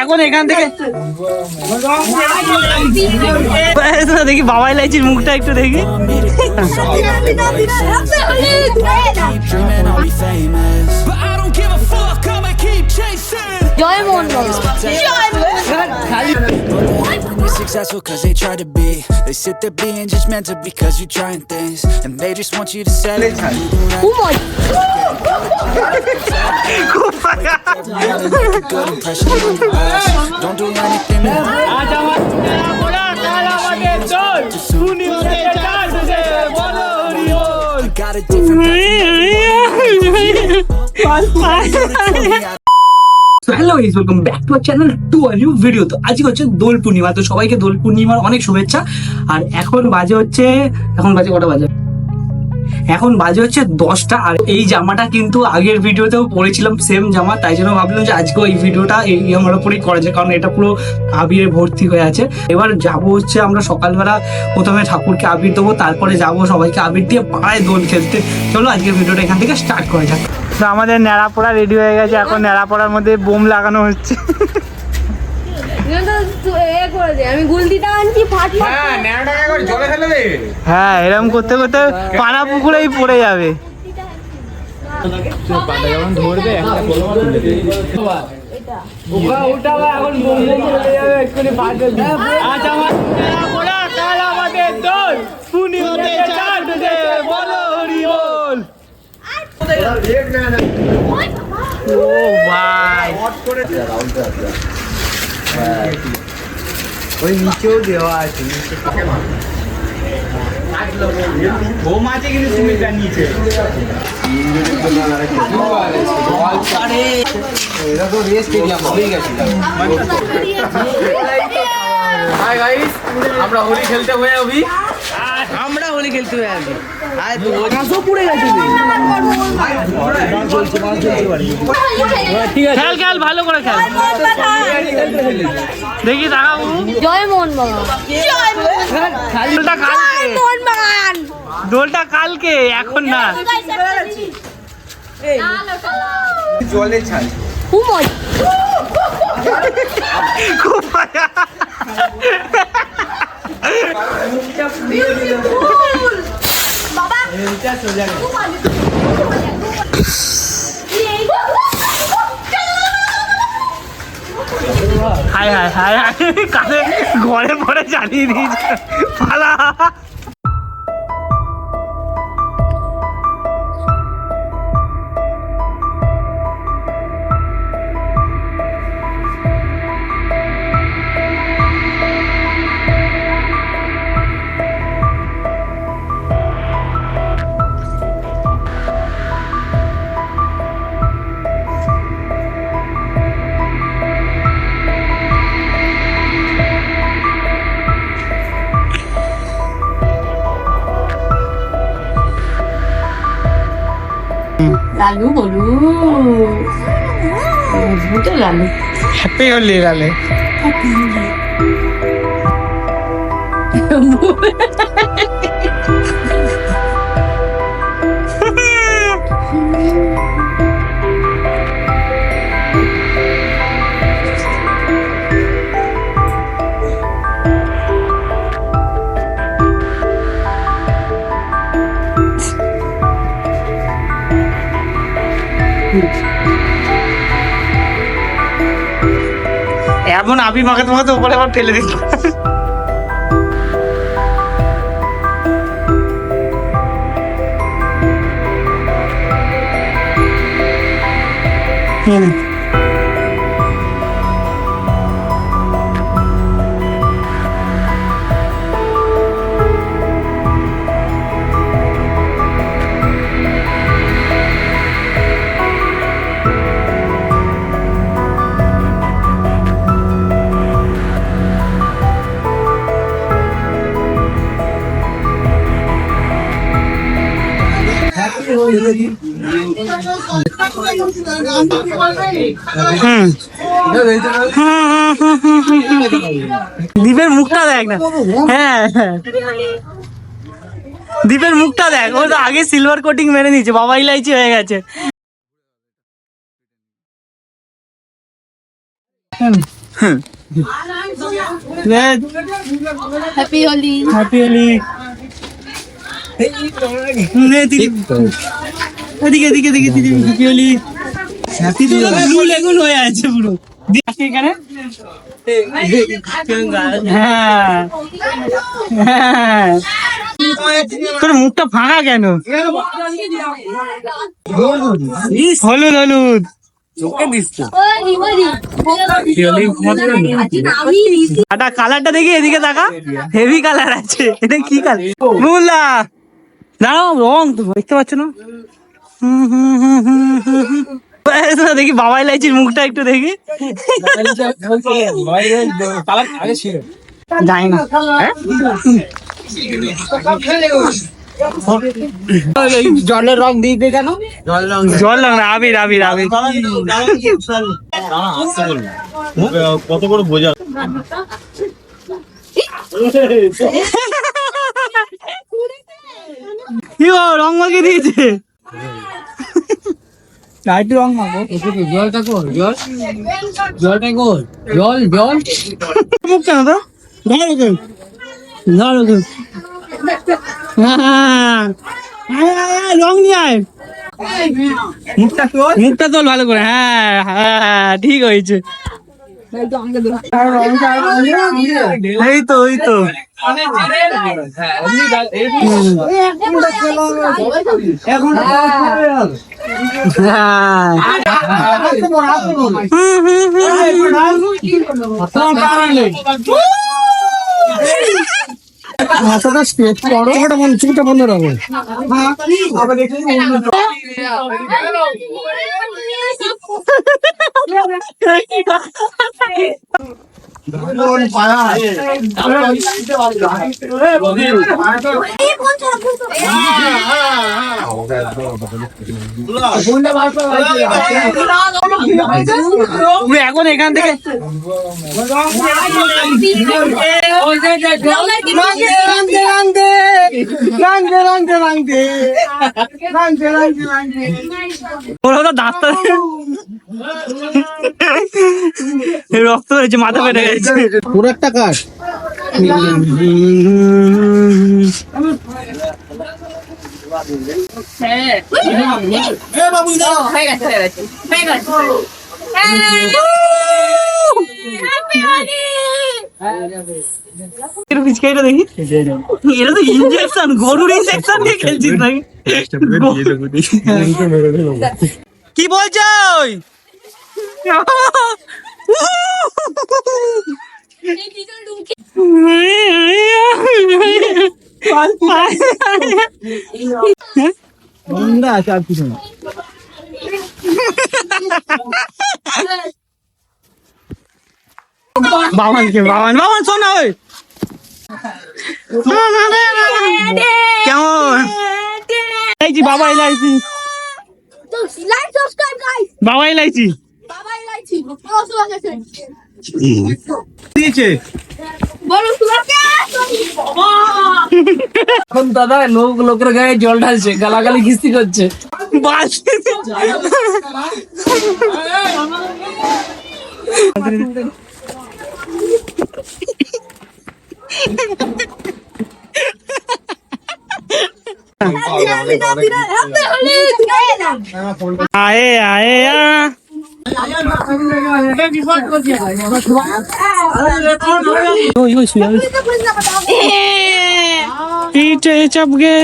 এখন এখান থেকে দেখি বাবাই লাইচির মুখটা একটু দেখি। জয় মোহন successful cause they try to be. They sit there being judgmental because you're trying things, and they just want you to sell it. Good impression on the rest. Don't do anything got a different hello guys, welcome back to our channel to a new video. তো আজকে হচ্ছে দোল পূর্ণিমা, তো সবাইকে দোল পূর্ণিমার অনেক শুভেচ্ছা। আর এখন বাজে কটা বাজে? এখন বাজে হচ্ছে 10টা। আর এই জামাটা কিন্তু আগের ভিডিওতেও পরেছিলাম, সেম জামা, তাই জন্য ভাবলাম যে আজকেও এই ভিডিওটা এই আমার উপরেই করা যায়, কারণ এটা পুরো আবিরে ভর্তি হয়ে আছে। এবার যাব হচ্ছে আমরা সকালবেলা প্রথমে ঠাকুরকে আবির দেবো, তারপরে যাব সবাইকে আবির দিয়ে পাড়ায় দোল খেলতে। চলো আজকের ভিডিওটা এখান থেকে স্টার্ট করা যাক। তো আমাদের ন্যাড়া পড়া রেডি হয়ে গেছে, এখন ন্যাড়া পড়ার মধ্যে বোম লাগানো হচ্ছে। আমি গুলতিটা আনছি ফাটলো। হ্যাঁ, এরকম করতে করতে পানা পুকুরেই পড়ে যাবে। ও ভাই, ওই নিচেও দেওয়া আছে, বোম আছে কিন্তু তুমি জানিয়েছে। এরা তো রেস স্টেডিয়াম হয়ে গেছে। হাই গাইস, আমরা হোলি খেলতে হয়ে আবি, আমরা হোলি খেলতে হয়ে আবি। আয় তো গাছও পুড়ে গেছে। ঠিক আছে, খেল খেল, ভালো করে খেল। দেখি তাকাবো। জয় মোহন বাবা। দোলটা কালকে, এখন না। জলে ছাই খুব মজা। হায় হায় হায় হায়, কালে ঘরে পরে জ্বালিয়ে দিয়েছে, পালা। লালু বলু, লালু হ্যাপি হোলি লালে। এমন আবি মাখাতে মাখাতে উপরে আবার ফেলে দিত। দীপের মুখটা দেখ না। হ্যাঁ, দীপের মুখটা দেখ, ও তো আগে সিলভার কোটিং মেরে নিয়েছে, বাবা ইলাইচি হয়ে গেছে। হ্যাপি হোলি। হ্যাপি হোলি। এদিকে এদিকে এদিকে happy Holi. Happy blue lagoon হয়ে আছে পুরো এখানে। হ্যাঁ হ্যাঁ, তোর মুখটা ফাঁকা কেন? হলুদ হলুদ কালারটা দেখি, এদিকে তাকা, হেভি কালার আছে। এটা কি কালার বুঝলা? দাঁড়াও, রং তো দেখতে পাচ্ছ না? দেখি বাবাই লাইচির মুখটা একটু দেখি। যাই না জলের রং দিতে কেন? জল রং না, আবির আবির আবির। কত করে বোঝা? কি রং মাখিয়ে দিয়েছে? রং মাখো। জলটা কর, জল জলটা কর, জল জল মুখ কেন তো? ধর ওকে, ধর ওকে। রং নিয়ে আয়, মুখটা তোল ভালো করে। হ্যাঁ হ্যাঁ, ঠিক হয়েছে। এই তো এই তো চুপটা বন্ধ রাখো। এখন এখান থেকে রক্ত হয়েছে, মাথা ফেটে গেছে। পুরো একটা কাজ পিচকাইটা দেখি, এটা তো ইনজেকশন, গরুর ইনজেকশন দিয়ে খেলছিস নাকি? কি বলছো? বাবানকে বাবান বাবান শোনা ওই কেমন লাইছি? বাবা লাইছি, বাবাই লাইছি দিয়েছে। এখন দাদা লোকের গায়ে জল ঢালছে, গালাগালি খিস্তি করছে। আয়ে আয়ে पीछे चप गए।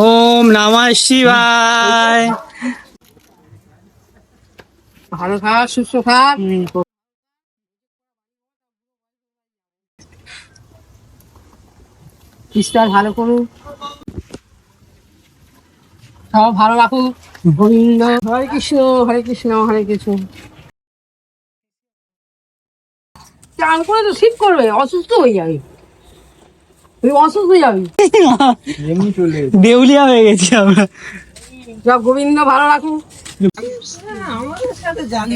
ओम नमः शिवाय। ভালো খা, সুস্থ খা, ঈশ্বর ভালো করুক, সব ভালো রাখুক। গোবিন্দ হরে কৃষ্ণ হরে কৃষ্ণ হরে কৃষ্ণ। চান করে তো ঠিক করবে, অসুস্থ হয়ে যাবে, তুই অসুস্থ হয়ে যাবি, দেউলিয়া হয়ে গেছি আমরা। সব গোবিন্দ ভালো রাখুক। আমাদের সাথে জানি